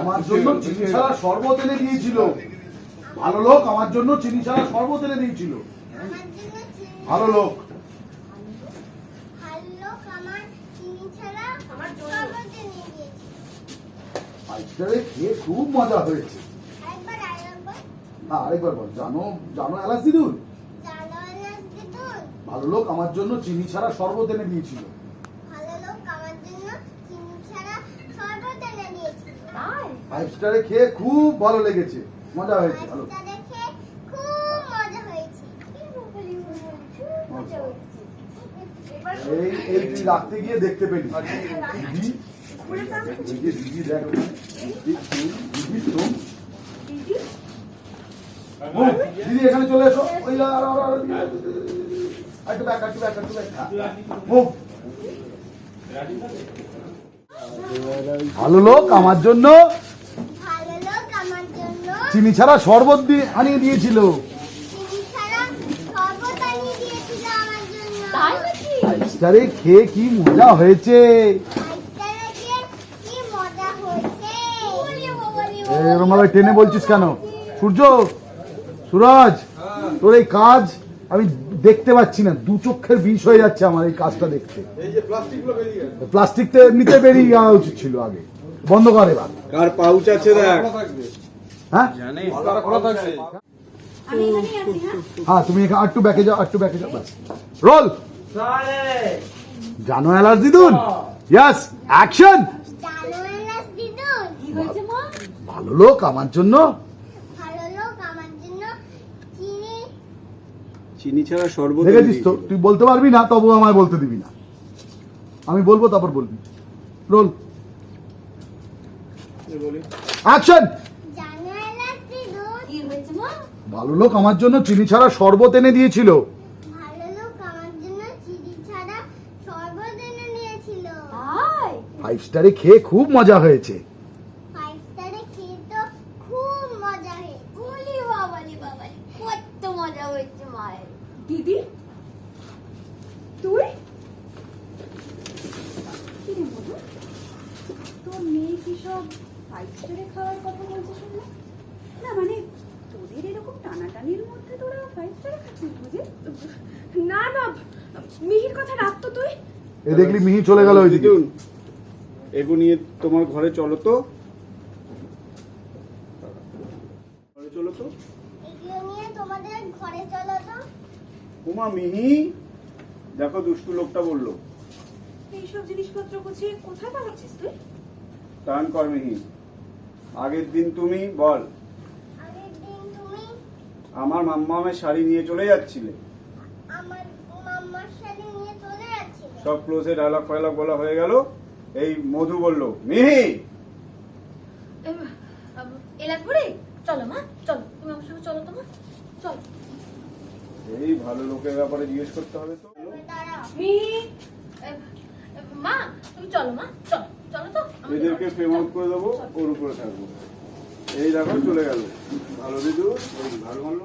আমার জন্য চিনি ছাড়া শরবত এনে দিয়েছিল। ভালো লোক, আমার জন্য চিনি ছাড়া শরবত এনে দিয়েছিল। ভালো লোক। খেয়ে খুব মজা হয়েছে। আরেকবার বল। জানো জানো এলাচ দিদুন, ভালো লোক আমার জন্য চিনি ছাড়া শরবত এনে দিয়েছিল। ফাইভ স্টারে খেয়ে খুব ভালো লেগেছে, মজা হয়েছে। ভালো এই তুই রাখতে গিয়ে দেখতে পেলি দিদি দেখ দিদি এখানে চলে এসো। ওই ভালো লোক আমার জন্য চিনি ছাড়া শরবত দিয়ে আনিয়ে দিয়েছিল। খেয়ে কি মজা হয়েছে। এরকম ভাবে টেনে বলছিস কেন? সূর্য, সুরজ, তোর এই কাজ আমি দেখতে পাচ্ছি না, দু চোখের বিষ হয়ে যাচ্ছে আমার এই কাজটা দেখতে। প্লাস্টিক তো এমনিতে বেরিয়ে যাওয়া উচিত ছিল আগে। বন্ধ করে এবার। কার পাউচ আছে দেখ। হ্যাঁ হ্যাঁ, তুমি একটু ব্যাকে যাও, একটু ব্যাকে যাও। বাস রোল। জানো এলাচ দিদুন? Yes, action. ভালো লোক আমার জন্য চিনি ছাড়া শরবত। দেখেছিস তো, তুই বলতে পারবি না, তবু আমায় বলতে দিবি না। আমি বলবো, তারপর বলবি। Roll, action. ভালো লোক আমার জন্য চিনি ছাড়া শরবত এনে দিয়েছিল। ফাইভ স্টারে খেয়ে খুব মজা হয়েছে। দিদি, তুই তোর মেয়ে কি সব ফাইভ স্টারে খাওয়ার কথা বলছে শুনলাম? না মানে তোদের এরকম টানাটানির মধ্যে তোরা ফাইভ স্টারে খাচ্ছিস বুঝি? না না, মিহির কথা রাখতো তুই। এ দেখলি মিহি চলে গেল ওইদিকে। এগো নিয়ে তোমার ঘরে চলো তো, ঘরে চলো তো। উমা, মিহি দেখো দুষ্টু লোকটা বললো। এইসব জিনিসপত্র গুছিয়ে কোথায় পাঠাচ্ছিস তুই? টান কর মিহি। আগের দিন তুমি বল আমার মাম্মামের শাড়ি নিয়ে চলে যাচ্ছিলে। সব ক্লোজে ডায়লগ ফায়লগ বলা হয়ে গেল। এই মধু বললো, মিহি এলাকুড়ি চলো মা, চলো তুমি আমার সঙ্গে চলো তো মা, চলো। এই ভালো লোকের ব্যাপারে জিজ্ঞেস করতে হবে তো। মিহি, মা তুমি চলো মা, চলো চলো তো। এদেরকে ফ্রেম আউট করে দেবো, ওর উপরে থাকবো। এই দেখো চলে গেল। ভালো দিদু, ভালো ভালো।